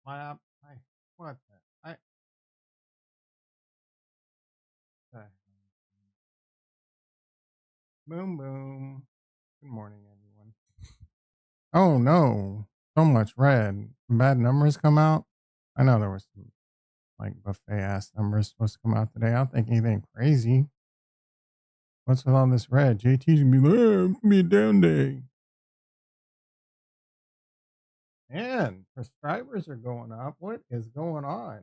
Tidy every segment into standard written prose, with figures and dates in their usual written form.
My app. What the? Uh, boom, boom. Good morning, everyone. Oh no, so much red. Bad numbers come out. I know there was some like buffet ass numbers supposed to come out today. I don't think anything crazy. What's with all this red? JT's gonna be like, it's gonna be a down day. Man, prescribers are going up. What is going on?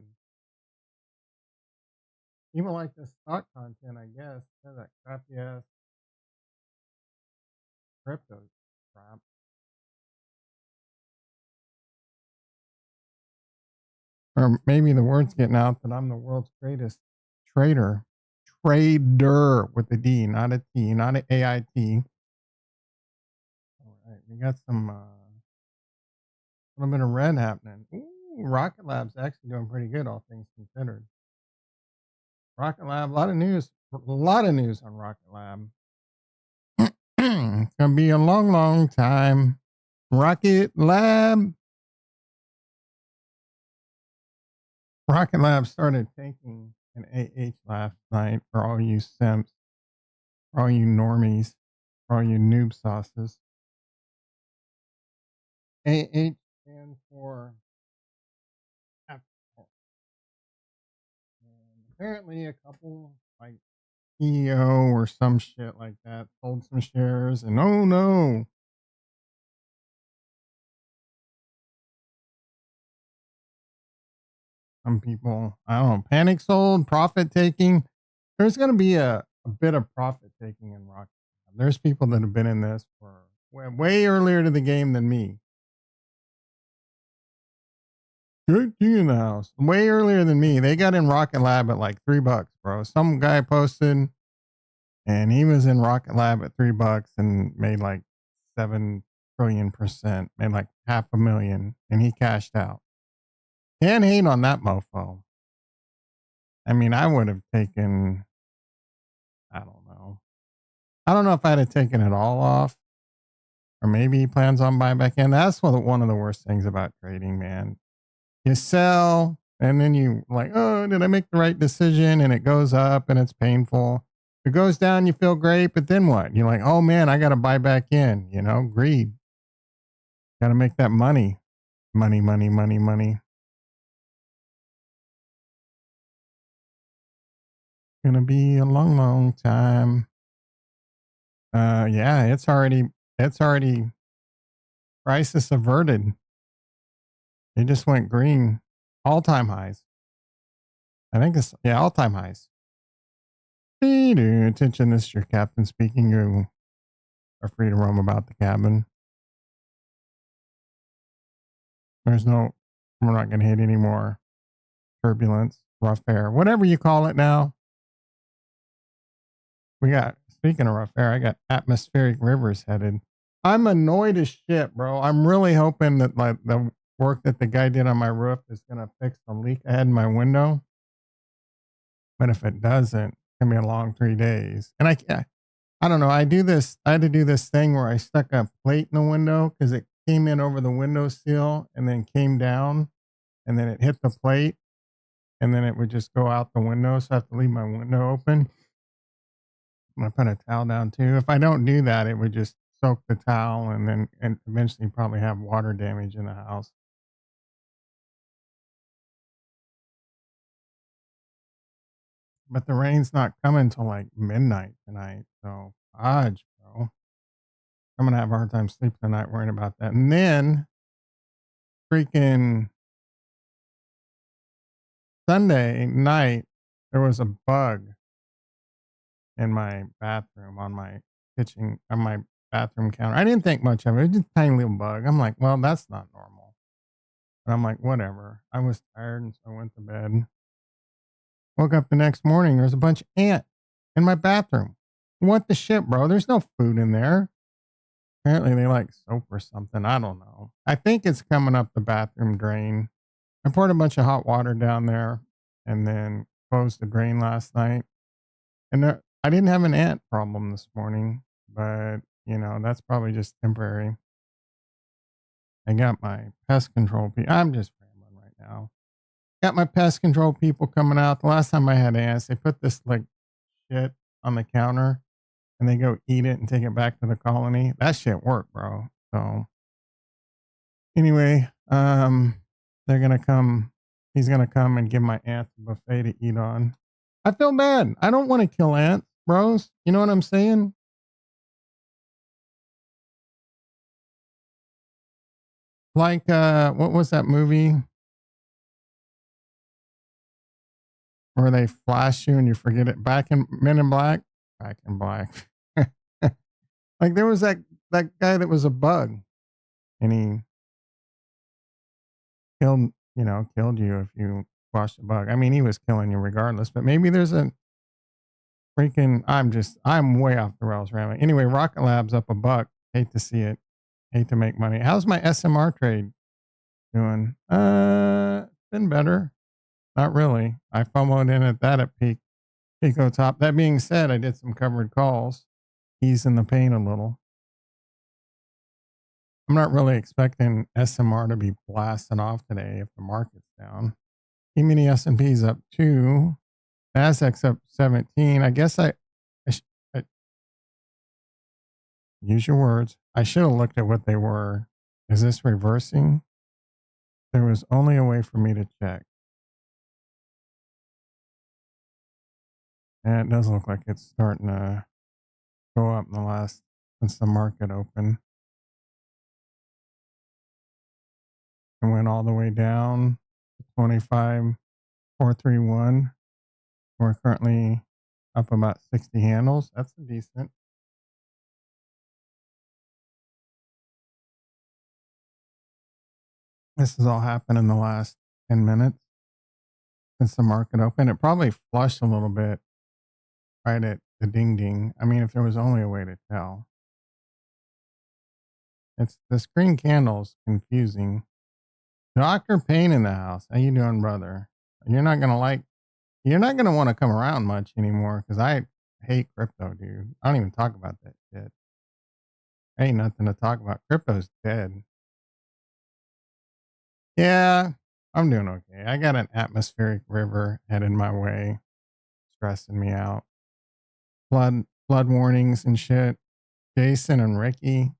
Even like this stock content, I guess. That crappy ass crypto crap. Or maybe the word's getting out that I'm the world's greatest trader. Trader with a D, not a T, not an AIT. All right, we got some little bit of red happening. Ooh, Rocket Lab's actually doing pretty good, all things considered. Rocket Lab, a lot of news on Rocket Lab. It's gonna be a long, long time. Rocket Lab started taking an AH last night for all you simps, for all you normies, for all you noob sauces. AH stands for Apple. And apparently a couple like CEO or some shit like that sold some shares, and oh no. Some people, I don't know, panic sold, profit taking. There's going to be a bit of profit taking in Rocket. There's people that have been in this for way earlier to the game than me. JT in the house. Way earlier than me. They got in Rocket Lab at like $3, bro. Some guy posted and he was in Rocket Lab at $3 and made like 7 trillion%, made like $500,000, and he cashed out. Can't hate on that mofo. I mean, I would have taken, I don't know. I don't know if I'd have taken it all off, or maybe he plans on buying back in. That's one of the worst things about trading, man. You sell and then you like, oh, did I make the right decision? And it goes up and it's painful. If it goes down, you feel great, but then what? You're like, oh man, I got to buy back in, greed. Got to make that money. Money, money, money, money. Gonna be a long, long time. Yeah, it's already crisis averted. It just went green. All-time highs. I think it's, yeah, all-time highs. Attention, this is your captain speaking. You are free to roam about the cabin. We're not going to hit any more turbulence, rough air, whatever you call it now. Speaking of rough air, I got atmospheric rivers headed. I'm annoyed as shit, bro. I'm really hoping that like the work that the guy did on my roof is going to fix the leak I had in my window. But if it doesn't, it's going to be a long 3 days. And I don't know. I had to do this thing where I stuck a plate in the window because it came in over the window sill and then came down and then it hit the plate and then it would just go out the window. So I have to leave my window open. I put a towel down too. If I don't do that, it would just soak the towel and eventually probably have water damage in the house. But the rain's not coming till like midnight tonight. So, fudge, bro. I'm going to have a hard time sleeping tonight worrying about that. And then freaking Sunday night, there was a bug in my bathroom on my bathroom counter. I didn't think much of it. It was just a tiny little bug. I'm like, well, that's not normal. But I'm like, whatever. I was tired and so I went to bed. Woke up the next morning. There's a bunch of ants in my bathroom. What the shit, bro? There's no food in there. Apparently they like soap or something. I don't know. I think it's coming up the bathroom drain. I poured a bunch of hot water down there and then closed the drain last night. And I didn't have an ant problem this morning, but that's probably just temporary. I got my pest control. I'm just rambling right now. Got my pest control people coming out. The last time I had ants, they put this like shit on the counter and they go eat it and take it back to the colony. That shit worked, bro. So anyway, they're gonna come. He's gonna come and give my ants a buffet to eat on. I feel bad. I don't want to kill ants, bros. You know what I'm saying? Like, what was that movie where they flash you and you forget it? Back in Men in Black. Back in Black. Like there was that guy that was a bug, and he killed you if you squashed a bug. I mean, he was killing you regardless. But maybe there's a freaking. I'm way off the rails, rambling. Anyway, Rocket Lab's up $1. Hate to see it. Hate to make money. How's my SMR trade doing? Been better. Not really. I FOMO'd in at that at Pico top. That being said, I did some covered calls, easing the pain a little. I'm not really expecting SMR to be blasting off today if the market's down. E-mini S&P's up 2. Nasdaq's up 17. I guess I use your words. I should have looked at what they were. Is this reversing? There was only a way for me to check. And it does look like it's starting to go up since the market opened. It went all the way down to 25,431. We're currently up about 60 handles. That's decent. This has all happened in the last 10 minutes since the market opened. It probably flushed a little bit right at the ding ding. I mean, if there was only a way to tell. It's the screen candle's confusing. Dr. Payne in the house. How you doing, brother? You're not gonna want to come around much anymore because I hate crypto, dude. I don't even talk about that shit. Ain't nothing to talk about. Crypto's dead. Yeah, I'm doing okay. I got an atmospheric river headed my way, stressing me out. Flood warnings and shit. Jason and Ricky,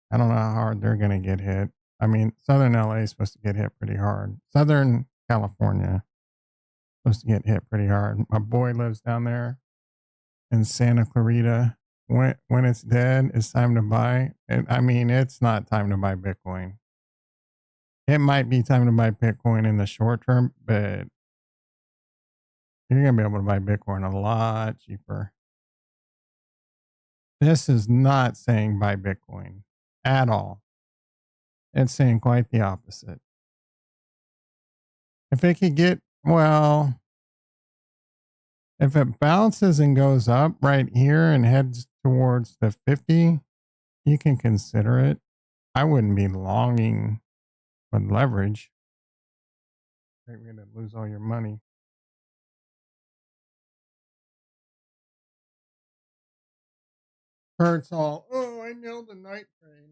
I don't know how hard they're gonna get hit. I mean, Southern LA is supposed to get hit pretty hard. Southern California supposed to get hit pretty hard. My boy lives down there in Santa Clarita. When it's dead, it's time to buy. And I mean, it's not time to buy Bitcoin. It might be time to buy Bitcoin in the short term, but you're going to be able to buy Bitcoin a lot cheaper. This is not saying buy Bitcoin at all. It's saying quite the opposite. If it could get, well, if it bounces and goes up right here and heads towards the 50, you can consider it. I wouldn't be longing with leverage. Great way to lose all your money. Hurts all. Oh, I nailed the night train.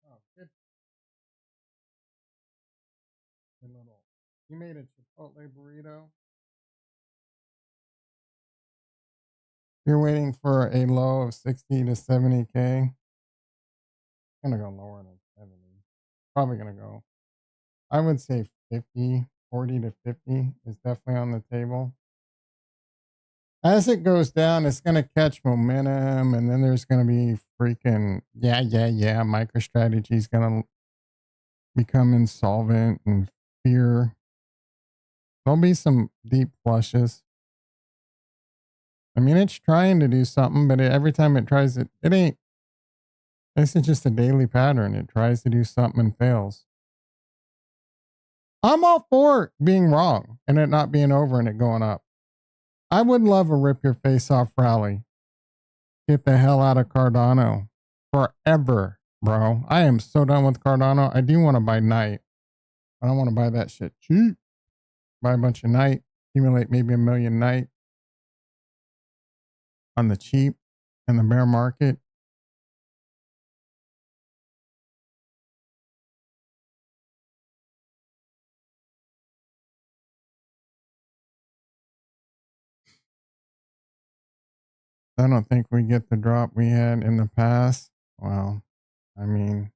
Oh, good. You made a Chipotle burrito. You're waiting for a low of 60 to 70K. I'm going to go lower than 70. Probably going to go. I would say 50, 40 to 50 is definitely on the table. As it goes down, it's going to catch momentum, and then there's going to be freaking, MicroStrategy is going to become insolvent and fear. There'll be some deep flushes. I mean, it's trying to do something, but every time it tries it ain't. This is just a daily pattern. It tries to do something and fails. I'm all for being wrong and it not being over and it going up. I would love a rip your face off rally. Get the hell out of Cardano forever, bro. I am so done with Cardano. I do want to buy Night. I don't want to buy that shit cheap. Buy a bunch of Night, accumulate maybe 1 million Night on the cheap in the bear market. I don't think we get the drop we had in the past. Well, I mean,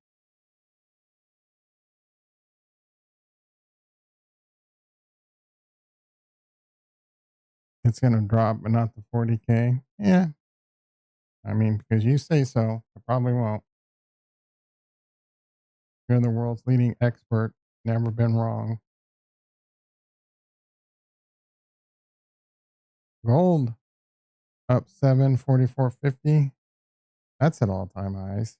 it's going to drop, but not the 40K. Yeah. I mean, because you say so, I probably won't. You're the world's leading expert. Never been wrong. Gold up 744.50. That's at all time highs.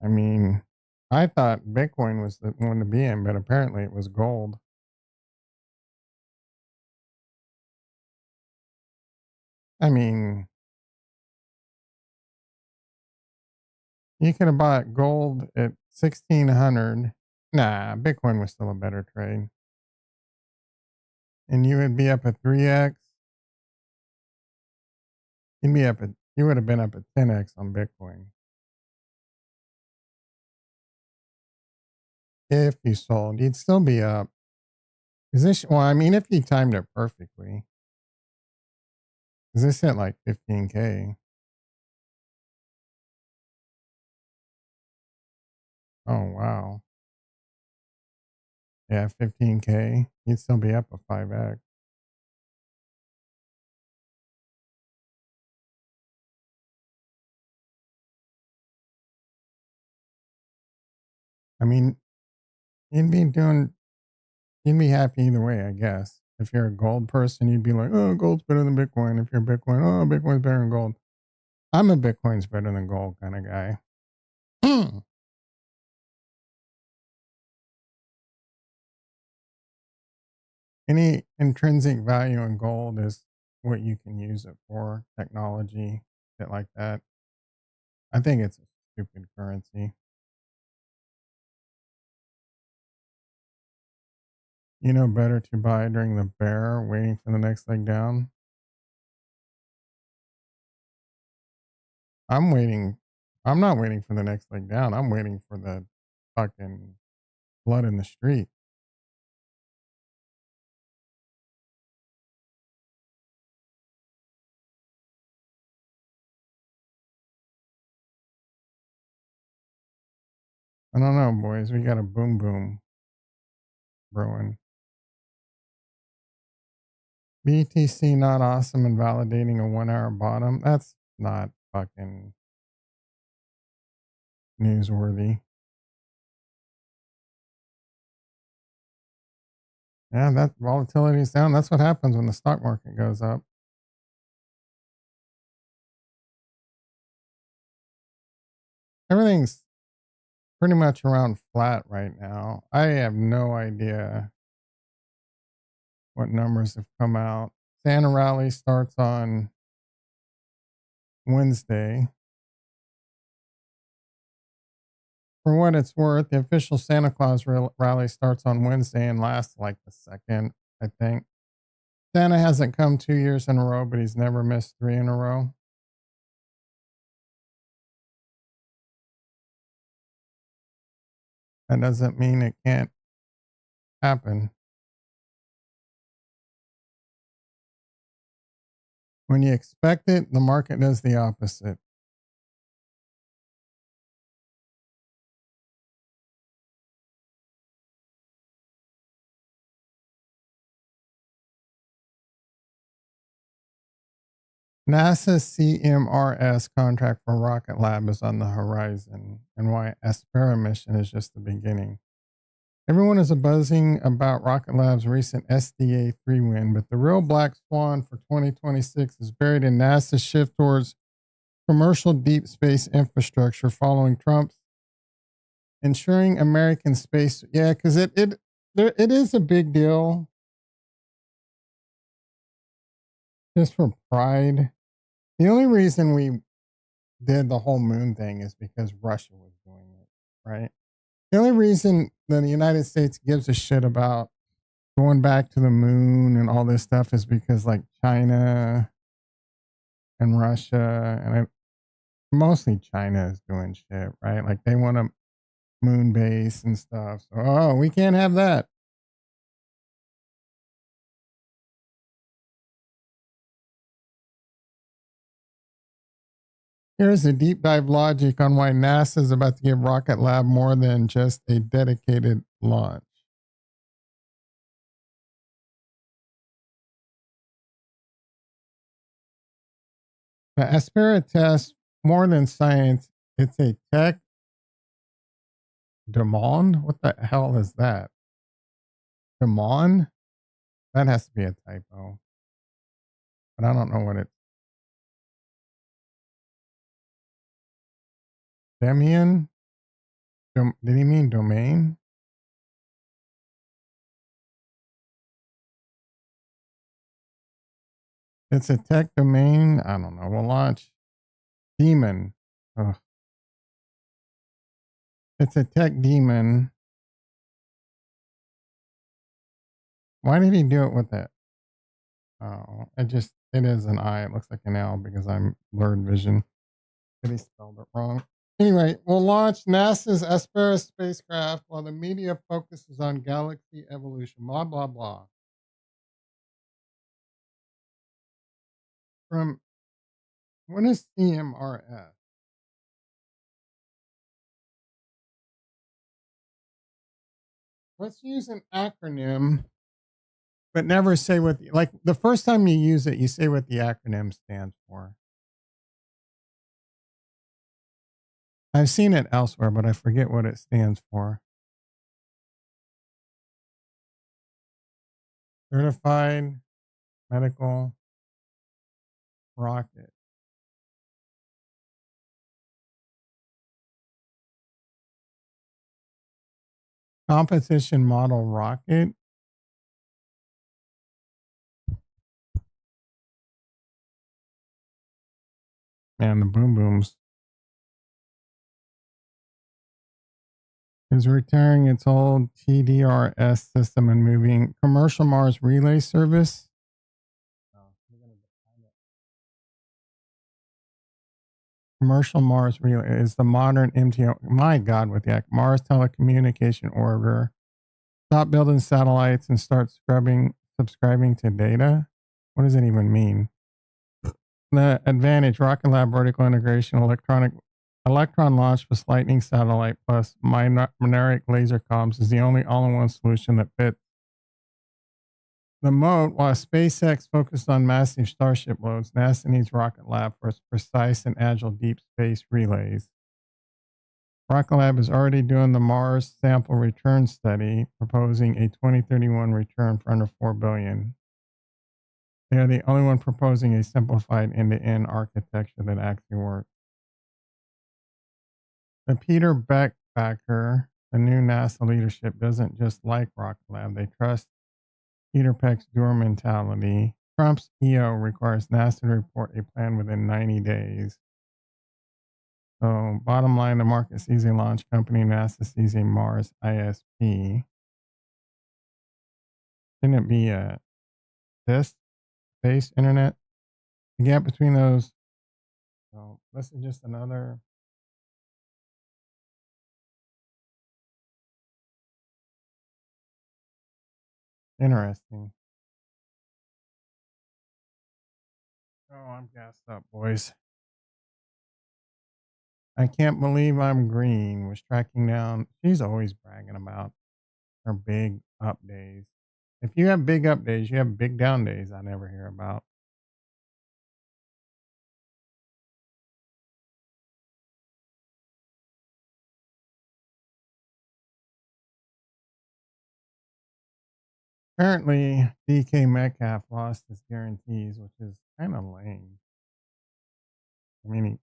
I mean, I thought Bitcoin was the one to be in, but apparently it was gold. I mean, you could have bought gold at 1600. Nah, Bitcoin was still a better trade. And you would be up at 3x. You would have been up at 10x on Bitcoin if you sold. You'd still be up. Is this, well, I mean, if you timed it perfectly, is this at like 15K? Oh, wow. Yeah, 15K. You'd still be up a 5x. I mean, you'd be doing, you'd be happy either way, I guess. If you're a gold person, you'd be like, oh, gold's better than Bitcoin. If you're Bitcoin, oh, Bitcoin's better than gold. I'm a Bitcoin's better than gold kind of guy. Any intrinsic value in gold is what you can use it for, technology, shit like that. I think it's a stupid currency. You know, better to buy during the bear, waiting for the next leg down. I'm waiting. I'm not waiting for the next leg down. I'm waiting for the fucking blood in the street. I don't know, boys. We got a boom boom brewing. BTC not awesome and validating a 1 hour bottom. That's not fucking newsworthy. Yeah, that volatility is down. That's what happens when the stock market goes up. Everything's pretty much around flat right now. I have no idea what numbers have come out. Santa Rally starts on Wednesday. For what it's worth, the official Santa Claus rally starts on Wednesday and lasts like the second, I think. Santa hasn't come 2 years in a row, but he's never missed three in a row. That doesn't mean it can't happen. When you expect it, the market does the opposite. NASA CMRS contract for ROKETLAB is on the horizon, and why Aspera mission is just the beginning. Everyone is buzzing about ROKETLAB's recent SDA-3 win, but the real black swan for 2026 is buried in NASA's shift towards commercial deep space infrastructure following Trump's ensuring American space. Yeah, because it is a big deal just for pride. The only reason we did the whole moon thing is because Russia was doing it, right? The only reason that the United States gives a shit about going back to the moon and all this stuff is because like China and Russia mostly China is doing shit, right? Like they want a moon base and stuff. So, oh, we can't have that. Here's a deep dive logic on why NASA is about to give Rocket Lab more than just a dedicated launch. The Aspera test, more than science, it's a tech demon. What the hell is that? Demon? That has to be a typo, but I don't know what it's. Demian? Did he mean domain? It's a tech domain. I don't know. We'll launch demon. Ugh. It's a tech demon. Why did he do it with that? Oh, it is an I. It looks like an L because I'm blurred vision. But he spelled it wrong. Anyway, we'll launch NASA's Aspera spacecraft while the media focuses on galaxy evolution. Blah, blah, blah. From what is CMRS? Let's use an acronym, but never say what, like the first time you use it, you say what the acronym stands for. I've seen it elsewhere, but I forget what it stands for. Certified Medical Rocket. Competition Model Rocket. Man, the boom booms. Is retiring its old TDRS system and moving commercial Mars relay service. Commercial Mars relay is the modern MTO. My God, with the Mars telecommunication orbiter. Stop building satellites and start subscribing to data. What does it even mean? The advantage: Rocket Lab vertical integration, electron launch plus Lightning satellite plus magnetic laser comms is the only all-in-one solution that fits. The moat: while SpaceX focused on massive Starship loads, NASA needs Rocket Lab for its precise and agile deep space relays. Rocket Lab is already doing the Mars sample return study, proposing a 2031 return for under $4 billion. They are the only one proposing a simplified end-to-end architecture that actually works. The Peter Beck backer, the new NASA leadership, doesn't just like Rocket Lab. They trust Peter Beck's doer mentality. Trump's EO requires NASA to report a plan within 90 days. So, bottom line, the market sees a launch company, NASA sees a Mars ISP. Shouldn't it be this space internet? The gap between those. So, this is just another. Interesting. Oh, I'm gassed up, boys. I can't believe I'm green. Was tracking down. She's always bragging about her big up days. If you have big up days, you have big down days I never hear about. Apparently, DK Metcalf lost his guarantees, which is kind of lame. I mean,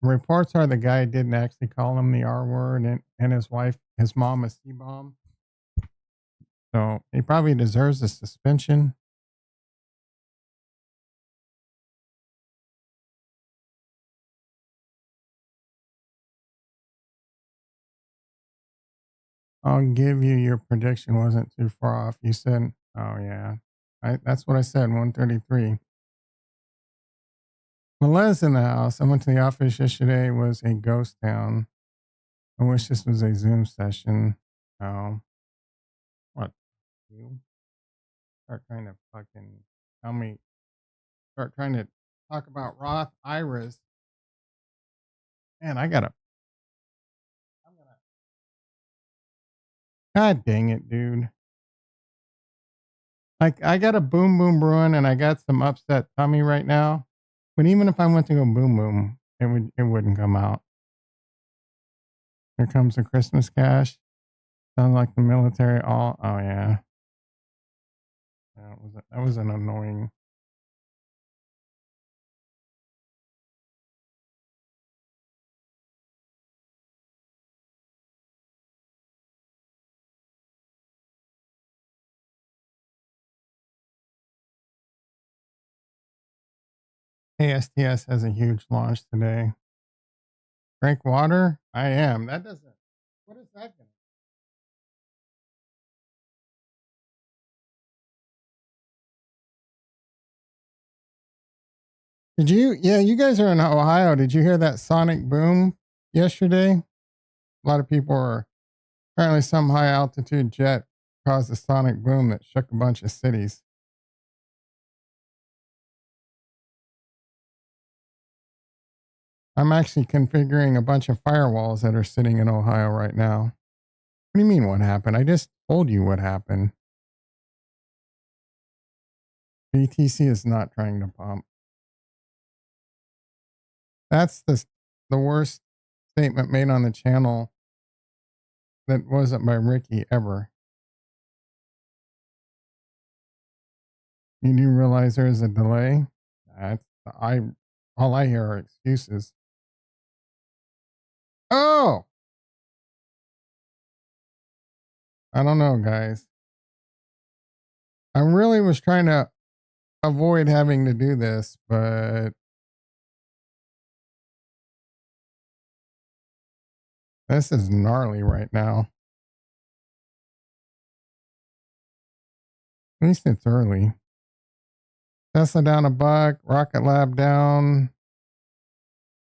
reports are the guy didn't actually call him the R word, and his wife, his mom, a C bomb. So he probably deserves a suspension. I'll give you your prediction wasn't too far off. You said, oh, yeah. That's what I said, 133. Male's in the house. I went to the office yesterday. It was a ghost town. I wish this was a Zoom session. Oh, what? You start trying to fucking tell me. Start trying to talk about Roth IRAs. Man, I'm gonna, God dang it, dude. Like, I got a boom boom brewing and I got some upset tummy right now. But even if I went to go boom boom, it wouldn't come out. Here comes the Christmas cash. Sounds like the military all, oh yeah. That was an annoying. ASTS has a huge launch today. Drink water? I am. That doesn't, what is that gonna? Did you, yeah, you guys are in Ohio. Did you hear that sonic boom yesterday? A lot of people are, apparently some high altitude jet caused a sonic boom that shook a bunch of cities. I'm actually configuring a bunch of firewalls that are sitting in Ohio right now. What do you mean what happened? I just told you what happened. BTC is not trying to pump. That's the worst statement made on the channel that wasn't by Ricky ever. You do realize there is a delay? That's, I all I hear are excuses. Oh, I don't know, guys. I really was trying to avoid having to do this, but this is gnarly right now. At least it's early. Tesla down $1, Rocket Lab down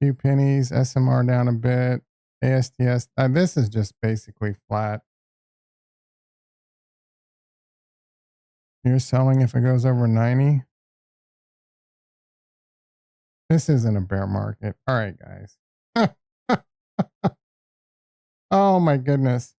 2 pennies, SMR down a bit, ASTS. This is just basically flat. You're selling if it goes over 90. This isn't a bear market. All right, guys. Oh my goodness.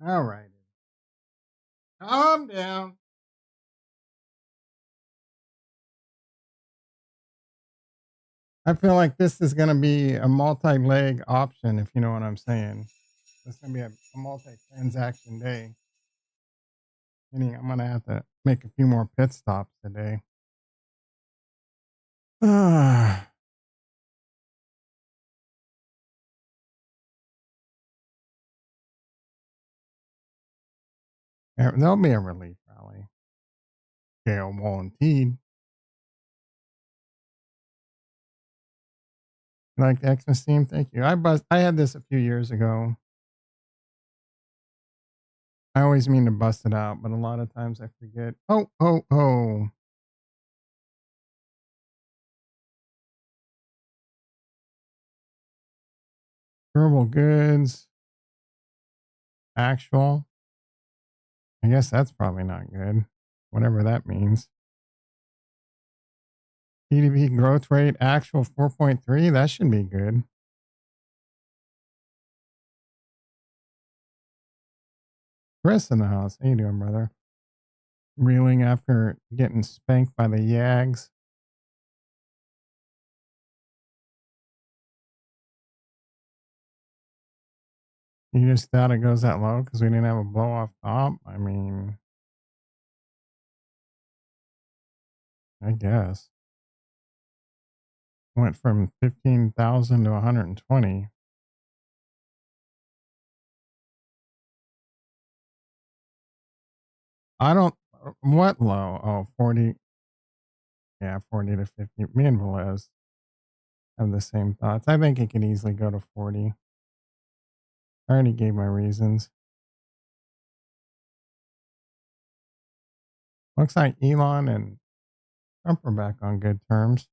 All right. Calm down. I feel like this is going to be a multi-leg option, if you know what I'm saying. It's going to be a multi-transaction day. Meaning I'm going to have to make a few more pit stops today. There'll be a relief rally. Gail guaranteed. Like the Xmas theme, thank you. I had this a few years ago. I always mean to bust it out, but a lot of times I forget. Oh, oh, oh. Durable goods. Actual. I guess that's probably not good. Whatever that means. GDP growth rate, actual 4.3. That should be good. Chris in the house. How you doing, brother? Reeling after getting spanked by the Yags. You just doubt it goes that low because we didn't have a blow off top? I mean, I guess. Went from 15,000 to 120. I don't, what low? Oh, 40. Yeah, 40 to 50. Me and Velez have the same thoughts. I think it could easily go to 40. I already gave my reasons. Looks like Elon and Trump are back on good terms.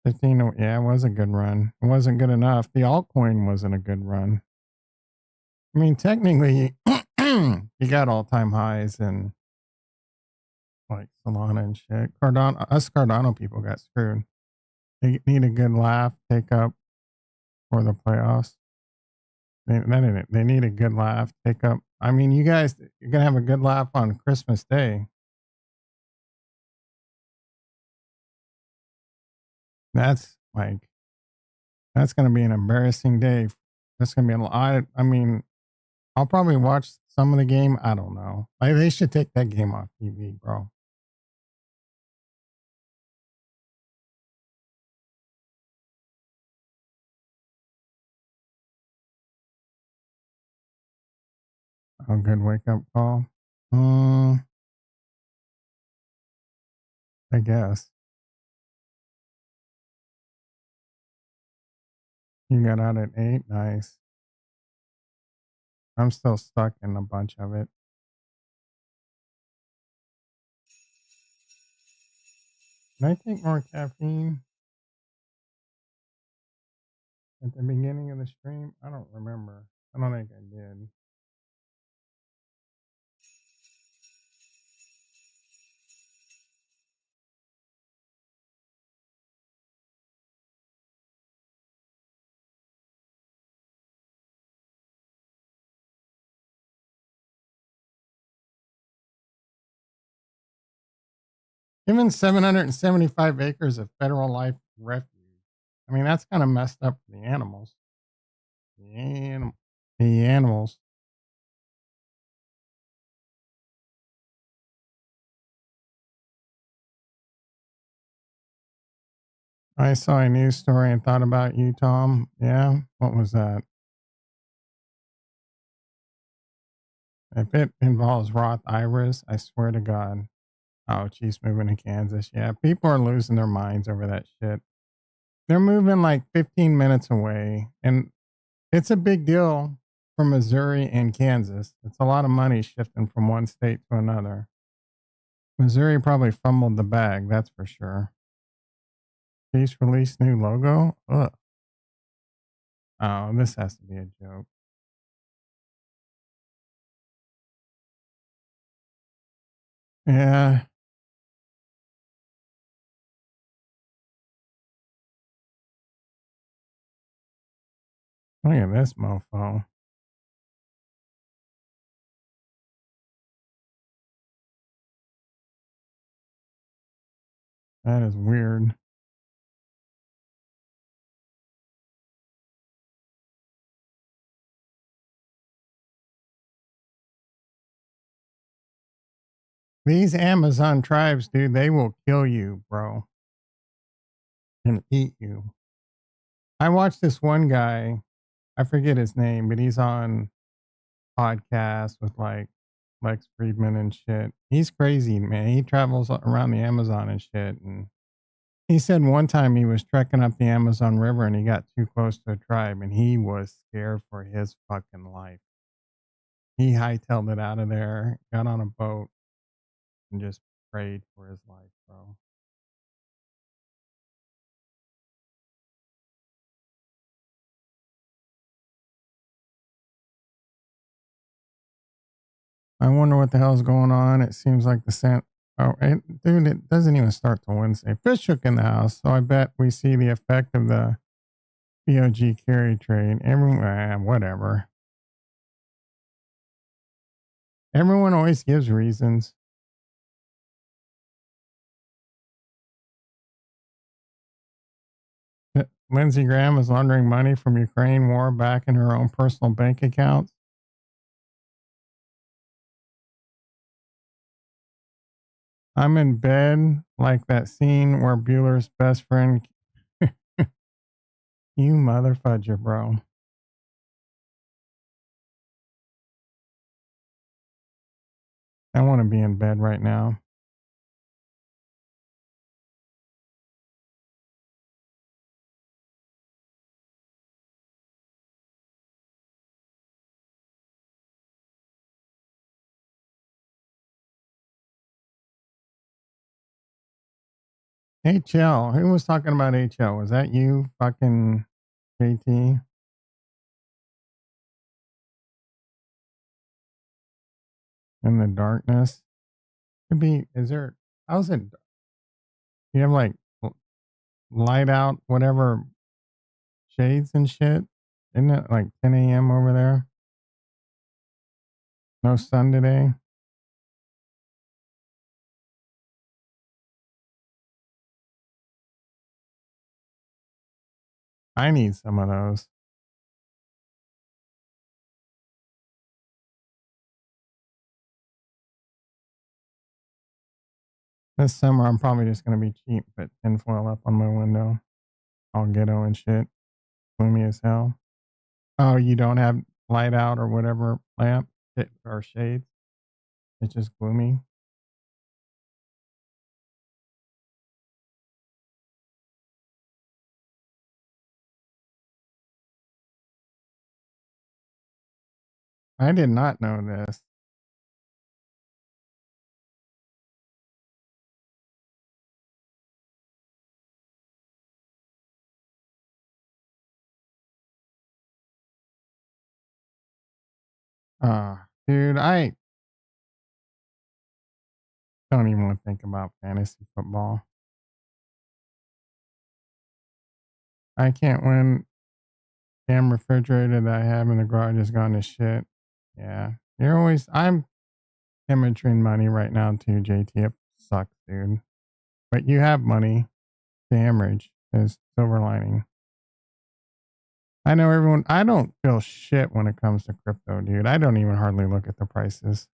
15, yeah, it was a good run. It wasn't good enough. The altcoin wasn't a good run. I mean, technically, you got all time highs and like Solana and shit. Cardano people got screwed. They need a good laugh, take up for the playoffs. They need a good laugh, take up. I mean, you guys, you're going to have a good laugh on Christmas Day. That's like, that's going to be an embarrassing day. That's going to be a lot. I mean, I'll probably watch some of the game. I don't know. Like, they should take that game off TV, bro. A good wake up call. I guess. You got out at 8. Nice. I'm still stuck in a bunch of it. Did I take more caffeine at the beginning of the stream? I don't remember. I don't think I did. Given 775 acres of federal life refuge. I mean, that's kind of messed up for the animals. The animals. I saw a news story and thought about you, Tom. Yeah. What was that? If it involves Roth IRAs, I swear to God. Oh, she's moving to Kansas. Yeah. People are losing their minds over that shit. They're moving like 15 minutes away. And it's a big deal for Missouri and Kansas. It's a lot of money shifting from one state to another. Missouri probably fumbled the bag, that's for sure. Chase released new logo? Ugh. Oh, this has to be a joke. Yeah. Look at this mofo. That is weird. These Amazon tribes, dude, they will kill you, bro, and eat you. I watched this one guy, I forget his name, but he's on podcasts with like Lex Friedman and shit. He's crazy, man. He travels around the Amazon and shit. And he said one time he was trekking up the Amazon River and he got too close to a tribe and he was scared for his fucking life. He hightailed it out of there, got on a boat, and just prayed for his life, bro. I wonder what the hell's going on. It seems like the sand. Oh, dude, it doesn't even start till Wednesday. Fish hook in the house, so I bet we see the effect of the BOG carry trade. Everyone, whatever. Everyone always gives reasons. Lindsey Graham is laundering money from Ukraine war back in her own personal bank accounts. I'm in bed like that scene where Bueller's best friend. You motherfudger, bro. I want to be in bed right now. HL. Who was talking about HL? Was that you, fucking JT? In the darkness? Could be. Is there? How's it? You have like light out, whatever shades and shit. Isn't it like 10 a.m. over there? No sun today. I need some of those. This summer, I'm probably just going to be cheap, put tinfoil up on my window. All ghetto and shit. Gloomy as hell. Oh, you don't have light out or whatever lamp or shades? It's just gloomy. I did not know this. Dude, I don't even want to think about fantasy football. I can't win. Damn refrigerator that I have in the garage has gone to shit. Yeah. I'm hemorrhaging money right now too, JT. It sucks, dude. But you have money to hemorrhage. Is silver lining. I know everyone, I don't feel shit when it comes to crypto, dude. I don't even hardly look at the prices.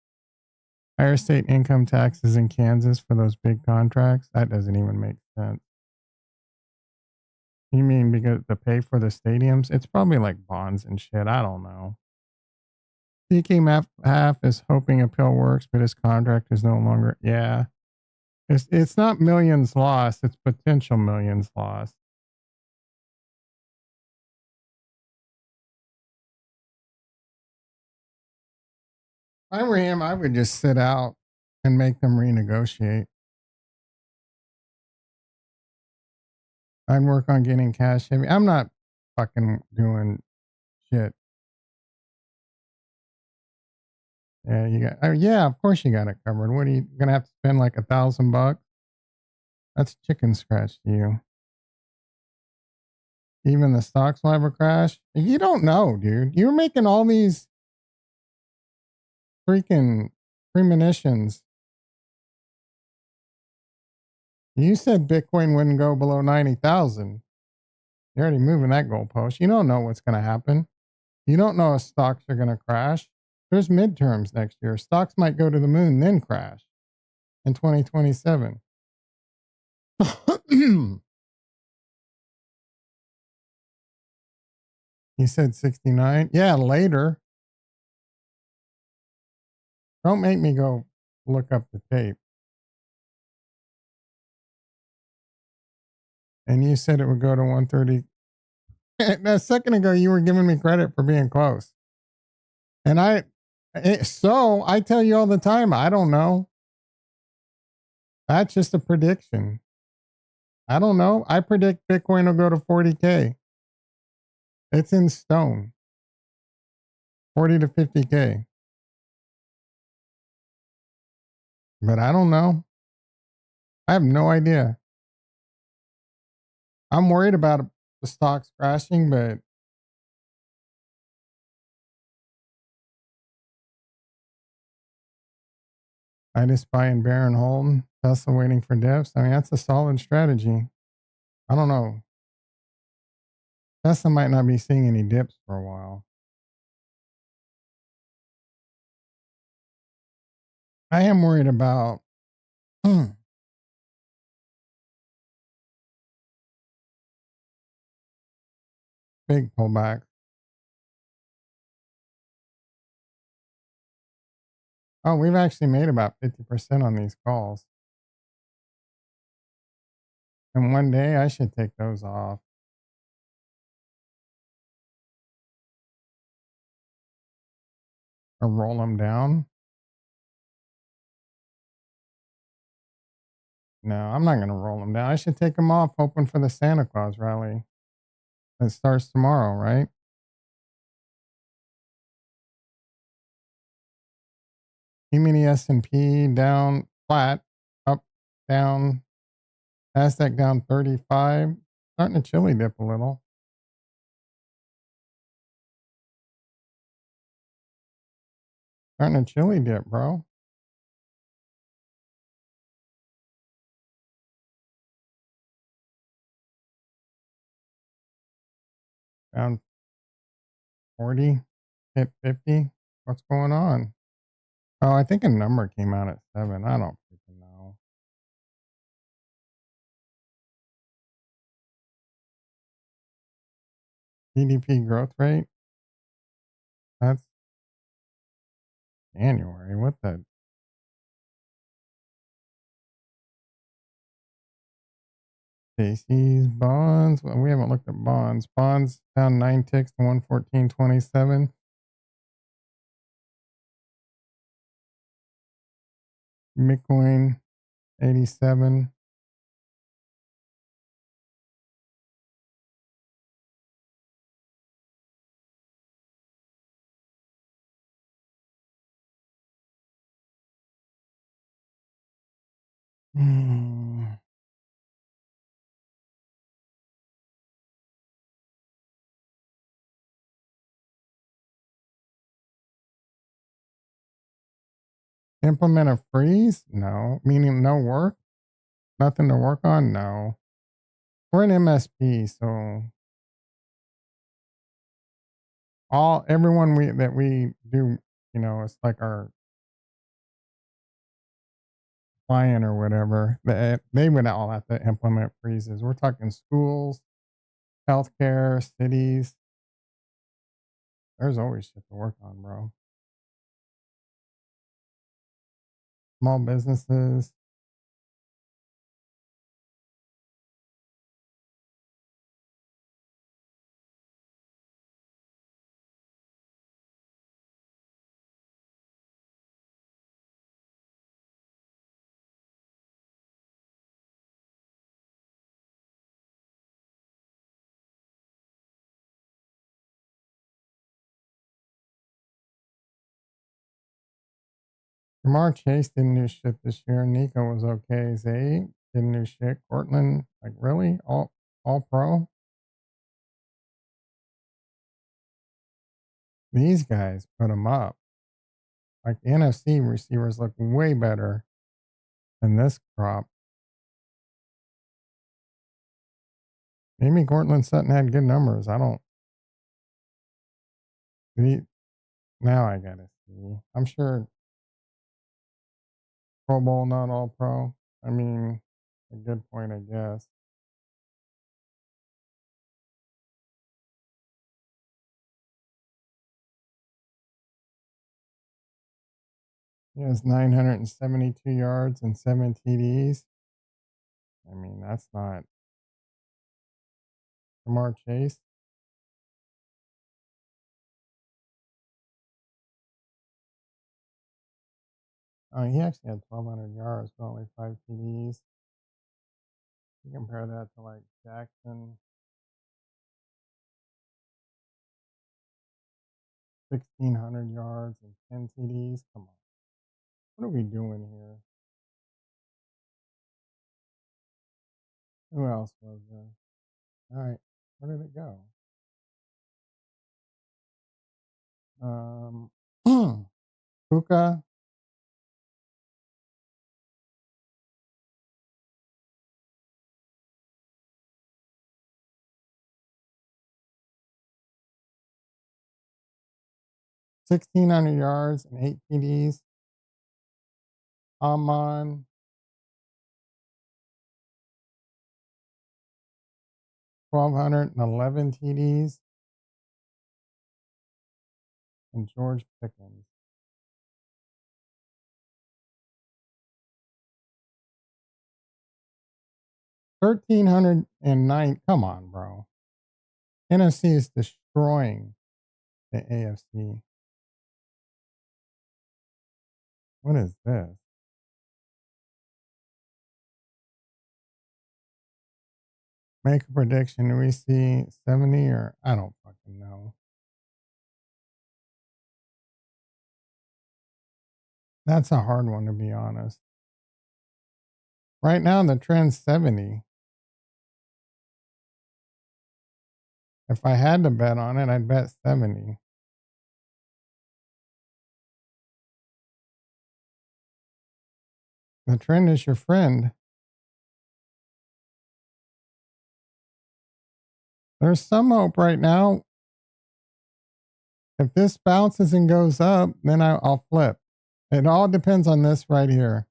Higher state income taxes in Kansas for those big contracts? That doesn't even make sense. You mean because to pay for the stadiums? It's probably like bonds and shit. I don't know. DK half is hoping appeal works, but his contract is no longer. Yeah. It's not millions lost, it's potential millions lost. If I were him, I would just sit out and make them renegotiate. I'd work on getting cash heavy. I'm not fucking doing shit. Yeah, you got. Oh, yeah, of course you got it covered. What are you gonna have to spend like $1,000? That's chicken scratch to you. Even the stocks will have a crash. You don't know, dude. You're making all these freaking premonitions. You said Bitcoin wouldn't go below 90,000. You're already moving that goalpost. You don't know what's going to happen. You don't know if stocks are going to crash. There's midterms next year. Stocks might go to the moon, then crash in 2027. You said 69. Yeah, later. Don't make me go look up the tape. And you said it would go to 130. A second ago, you were giving me credit for being close. And so I tell you all the time, I don't know. That's just a prediction. I don't know. I predict Bitcoin will go to 40K. It's in stone. 40 to 50K. But I don't know. I have no idea. I'm worried about the stocks crashing, but I just buy in bear and hold. Tesla waiting for dips. I mean, that's a solid strategy. I don't know. Tesla might not be seeing any dips for a while. I am worried about big pullback. Oh, we've actually made about 50% on these calls. And one day I should take those off. Or roll them down. No, I'm not going to roll them down. I should take them off, hoping for the Santa Claus rally. It starts tomorrow, right? E-mini S&P down, flat, up, down. Nasdaq down 35. Starting to chilly dip a little. Starting to chilly dip, bro. Down 40, hit 50. What's going on? Oh, I think a number came out at 7. I don't freaking know. GDP growth rate. That's January. What the? Casey's bonds. Well, we haven't looked at bonds. Bonds down 9 ticks to 114.27. Bitcoin 87. Implement a freeze? No. Meaning no work? Nothing to work on? No. We're an MSP, so everyone we do, it's like our client or whatever. They would all have to implement freezes. We're talking schools, healthcare, cities. There's always shit to work on, bro. Small businesses. Jamar Chase didn't do shit this year. Nico was okay. Zay didn't do shit. Cortland, like really? All pro? These guys put them up. Like the NFC receivers look way better than this crop. Maybe Cortland Sutton had good numbers. I don't. Now I gotta see. I'm sure Pro Bowl, not all pro. I mean, a good point, I guess. He has 972 yards and 7 TDs. I mean, that's not Jamar Chase. Oh, he actually had 1,200 yards, but only 5 TDs. You compare that to like Jackson, 1,600 yards and 10 TDs. Come on. What are we doing here? Who else was there? All right. Where did it go? Puka. 1,600 yards and 8 TDs. Amon, 1,211 TDs. And George Pickens. 1,309. Come on, bro. NFC is destroying the AFC. What is this? Make a prediction. Do we see 70 or I don't fucking know. That's a hard one to be honest. Right now the trend's 70. If I had to bet on it, I'd bet 70. The trend is your friend. There's some hope right now. If this bounces and goes up, then I'll flip. It all depends on this right here.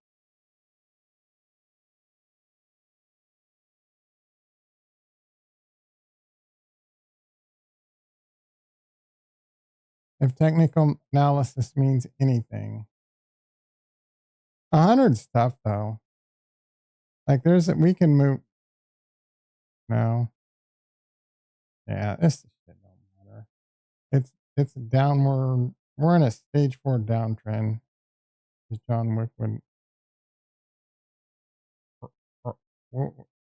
If technical analysis means anything. 100's tough though. Like we can move. No. Yeah, this shit don't matter. It's downward. We're in a stage 4 downtrend. Is John Wick would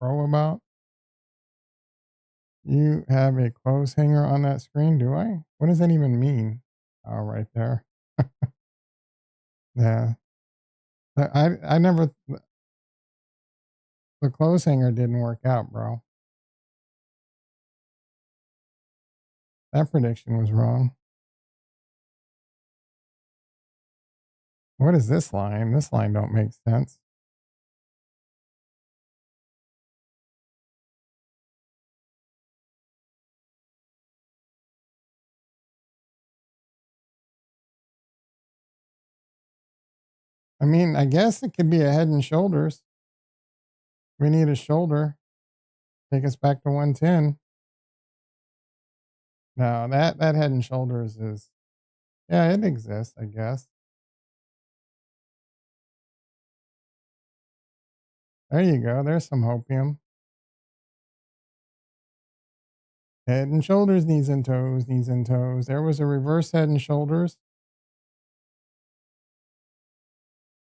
pro about? You have a clothes hanger on that screen, do I? What does that even mean? Oh, right there. Yeah. I never, the clothes hanger didn't work out, bro. That prediction was wrong. What is this line? This line don't make sense. I mean, I guess it could be a head and shoulders. We need a shoulder. Take us back to 110. No, that head and shoulders is, yeah, it exists, I guess. There you go. There's some hopium. Head and shoulders, knees and toes, knees and toes. There was a reverse head and shoulders.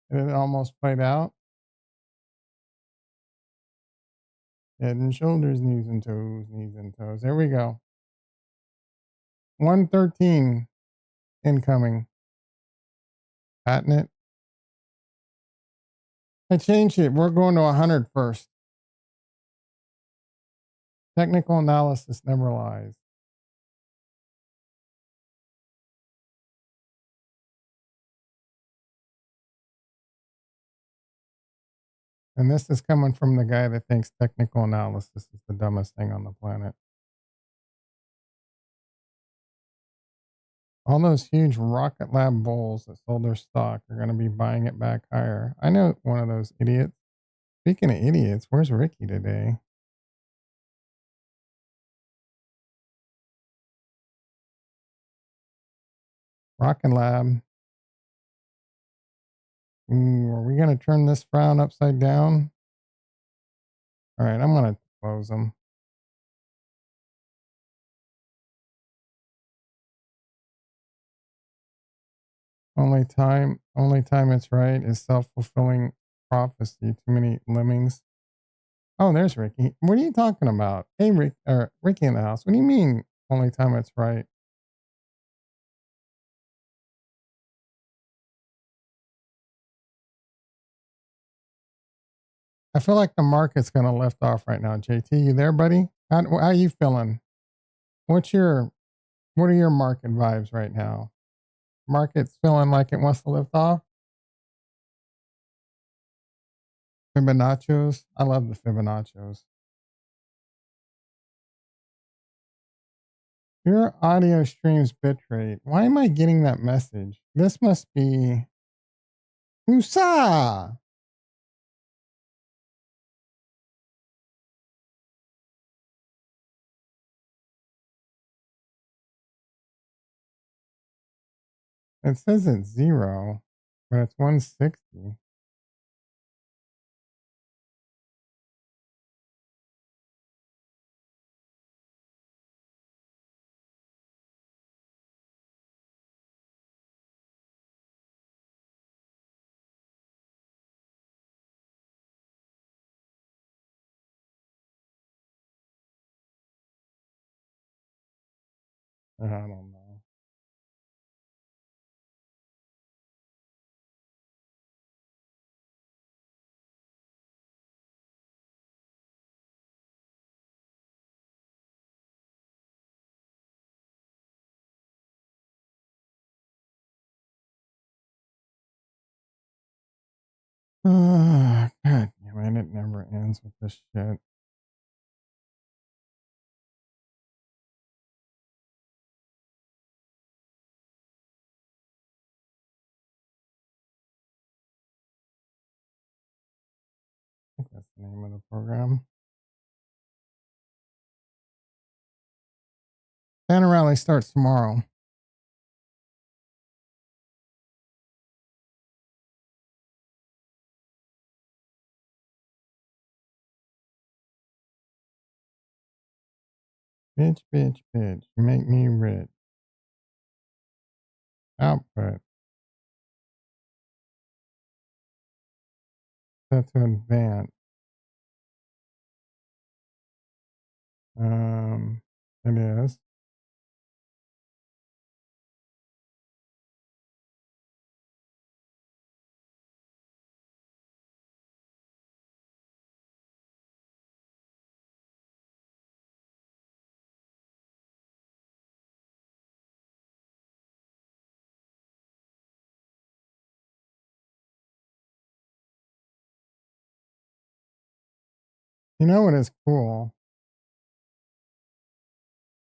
It almost played out. Head and shoulders, knees and toes, knees and toes. There we go. 113 incoming. Patent it. I changed it. We're going to 100 first. Technical analysis never lies. And this is coming from the guy that thinks technical analysis is the dumbest thing on the planet. All those huge Rocket Lab bulls that sold their stock are going to be buying it back higher. I know one of those idiots. Speaking of idiots, where's Ricky today? Rocket Lab. Are we going to turn this frown upside down? All right, I'm going to close them. Only time it's right is self-fulfilling prophecy. Too many lemmings. Oh, there's Ricky. What are you talking about? Hey, Ricky in the house. What do you mean? Only time it's right. I feel like the market's going to lift off right now. JT, you there, buddy? How you feeling? What are your market vibes right now? Market's feeling like it wants to lift off. Fibonaccios. I love the Fibonaccios. Your audio streams bitrate. Why am I getting that message? This must be USA. It says it's 0, but it's 160. I don't know. God damn it never ends with this shit. I think that's the name of the program. Santa Rally starts tomorrow. Bitch, bitch, bitch. Make me rich. Output. Set to advance. It is. You know what is cool?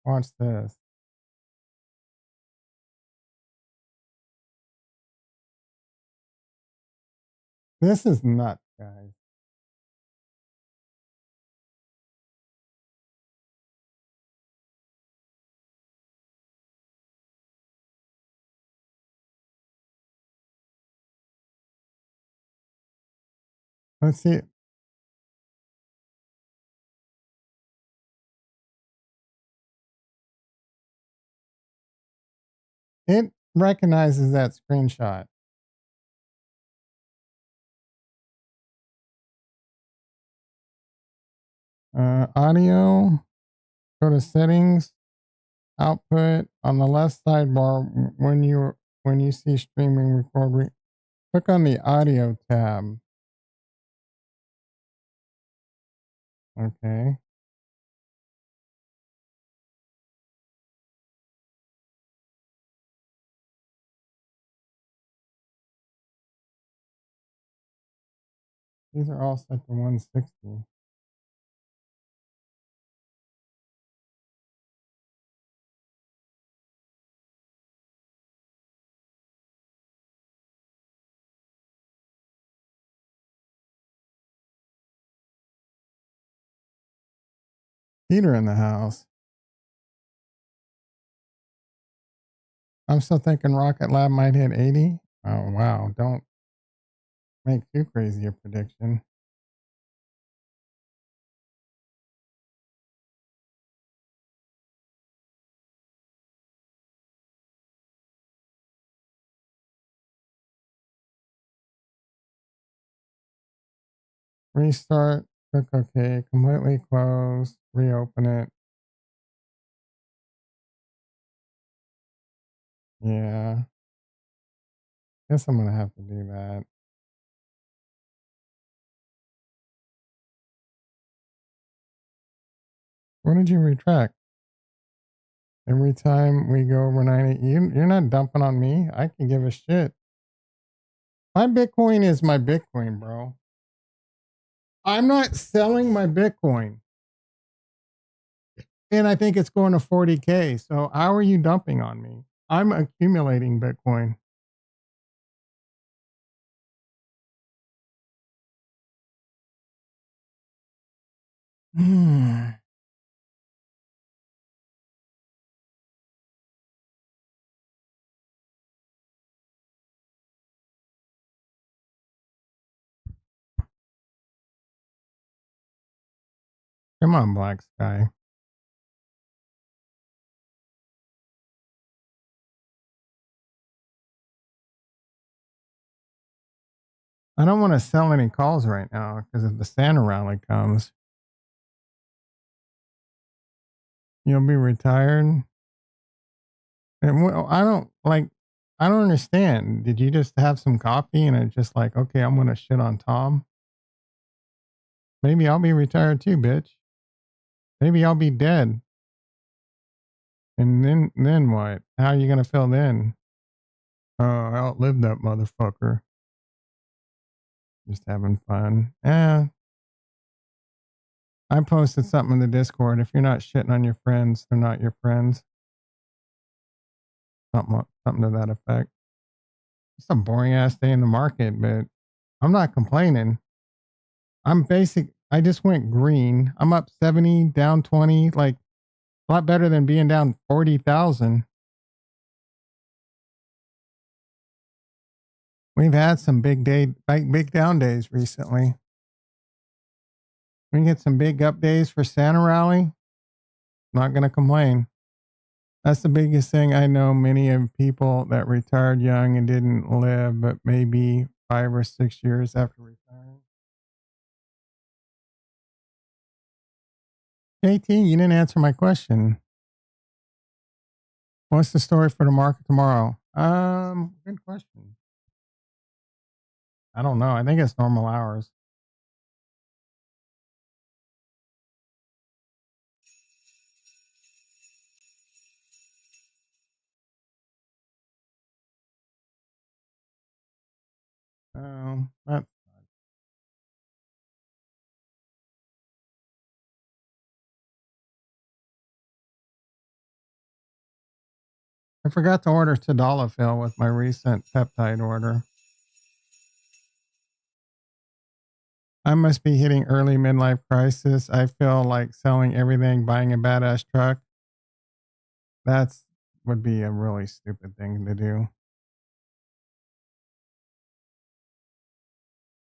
Watch this. This is nuts, guys. Let's see. It recognizes that screenshot. Audio. Go to settings. Output on the left sidebar. When you see streaming record, click on the audio tab. Okay. These are all set to 160. Heater in the house. I'm still thinking Rocket Lab might hit 80. Oh, wow. Don't make too crazy a prediction. Restart, click OK, completely close, reopen it. Yeah. Guess I'm going to have to do that. What did you retract? Every time we go over 90, you're not dumping on me. I can give a shit. My Bitcoin is my Bitcoin, bro. I'm not selling my Bitcoin. And I think it's going to 40K. So how are you dumping on me? I'm accumulating Bitcoin. Come on, Black Sky. I don't want to sell any calls right now because if the Santa rally comes, you'll be retired. And I don't understand. Did you just have some coffee and it's just like, okay, I'm going to shit on Tom? Maybe I'll be retired too, bitch. Maybe I'll be dead. And then what? How are you going to feel then? Oh, I outlived that motherfucker. Just having fun. I posted something in the Discord. If you're not shitting on your friends, they're not your friends. Something to that effect. It's a boring ass day in the market, but I'm not complaining. I just went green. I'm up 70, down 20, like a lot better than being down 40,000. We've had some big down days recently. We get some big up days for Santa Rally. Not going to complain. That's the biggest thing. I know many of people that retired young and didn't live, but maybe 5 or 6 years after retiring. JT, you didn't answer my question. What's the story for the market tomorrow? Good question. I don't know. I think it's normal hours. That I forgot to order tadalafil with my recent peptide order. I must be hitting early midlife crisis. I feel like selling everything, buying a badass truck. That's would be a really stupid thing to do.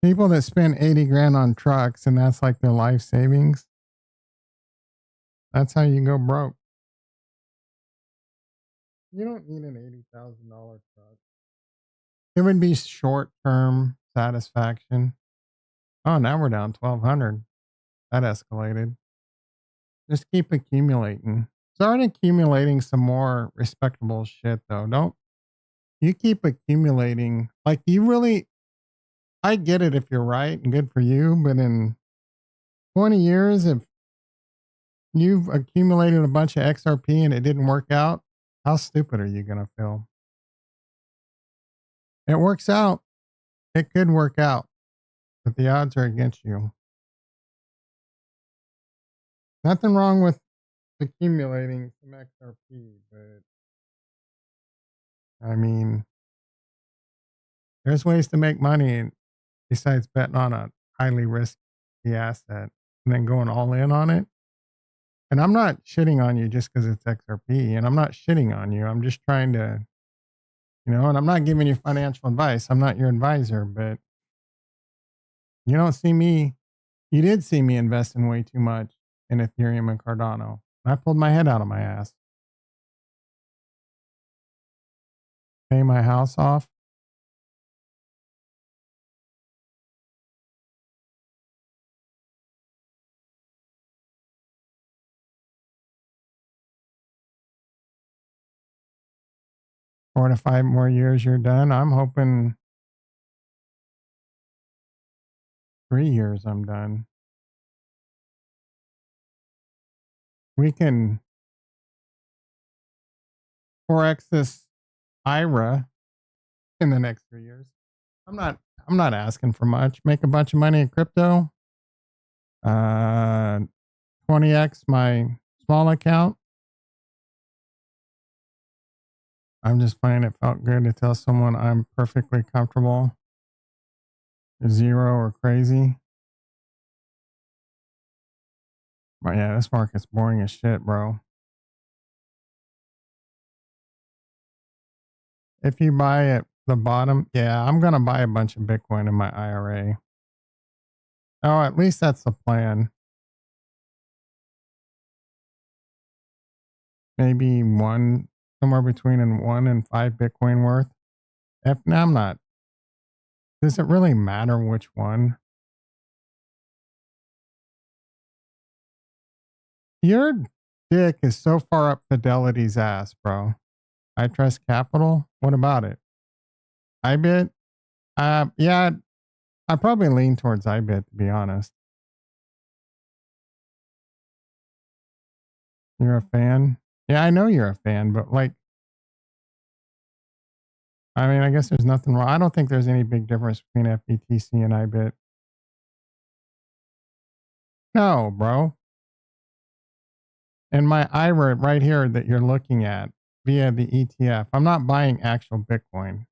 People that spend 80 grand on trucks and that's like their life savings. That's how you go broke. You don't need an $80,000 truck. It would be short term satisfaction. Oh, now we're down 1,200. That escalated. Just keep accumulating. Start accumulating some more respectable shit, though. Don't you keep accumulating? Like, you really, I get it if you're right and good for you, but in 20 years, if you've accumulated a bunch of XRP and it didn't work out, how stupid are you going to feel? It works out. It could work out. but the odds are against you. Nothing wrong with accumulating some XRP, but I mean, there's ways to make money besides betting on a highly risky asset and then going all in on it. And I'm not shitting on you just because it's XRP, and I'm not shitting on you. I'm just trying to, and I'm not giving you financial advice. I'm not your advisor, but you don't see me. You did see me investing way too much in Ethereum and Cardano. I pulled my head out of my ass. Pay my house off. Four to 5 more years, you're done. I'm hoping 3 years, I'm done. We can forex this IRA in the next 3 years. I'm not asking for much. Make a bunch of money in crypto. 20x my small account. I'm just playing. It felt good to tell someone I'm perfectly comfortable. Zero or crazy. But yeah, this market's boring as shit, bro. If you buy at the bottom, yeah, I'm going to buy a bunch of Bitcoin in my IRA. Oh, at least that's the plan. Maybe somewhere between 1 and 5 Bitcoin worth. No, I'm not. Does it really matter which one? Your dick is so far up Fidelity's ass, bro. I Trust Capital. What about it? iBit? Yeah, I probably lean towards iBit, to be honest. You're a fan? Yeah, I know you're a fan, but I guess there's nothing wrong. I don't think there's any big difference between FBTC and iBit. No, bro. And my IRA right here that you're looking at via the ETF, I'm not buying actual Bitcoin.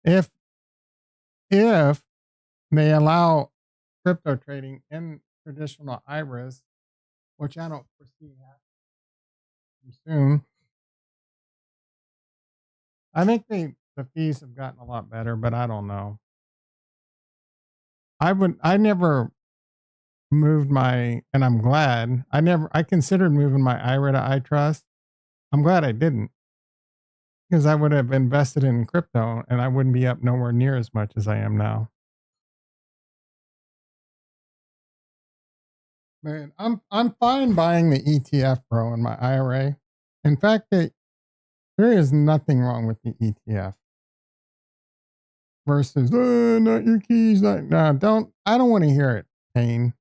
If they allow crypto trading in traditional IRAs, which I don't foresee happening soon, I think the fees have gotten a lot better, but I don't know. I never moved and I'm glad I considered moving my IRA to iTrust. I'm glad I didn't, because I would have invested in crypto and I wouldn't be up nowhere near as much as I am now. Man, I'm fine buying the ETF, bro, in my IRA. In fact, there is nothing wrong with the ETF. Versus, not your keys. No, I don't want to hear it, Payne.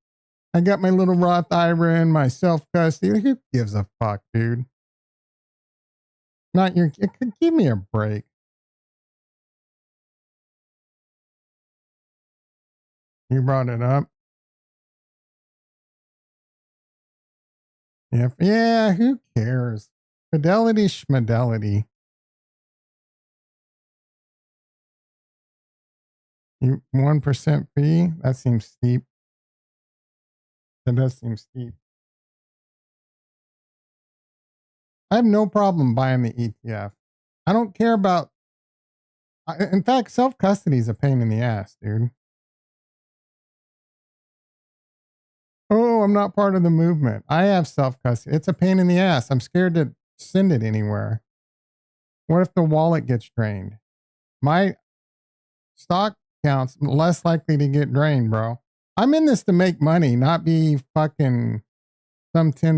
I got my little Roth IRA and my self custody. Who gives a fuck, dude? Give me a break. You brought it up. Yeah, who cares? Fidelity schmedelity. 1% fee? That seems steep. That does seem steep. I have no problem buying the ETF. I don't care about. In fact, self custody is a pain in the ass, dude. Oh, I'm not part of the movement. I have self custody. It's a pain in the ass. I'm scared to send it anywhere. What if the wallet gets drained? My stock account's less likely to get drained, bro. I'm in this to make money, not be fucking some 10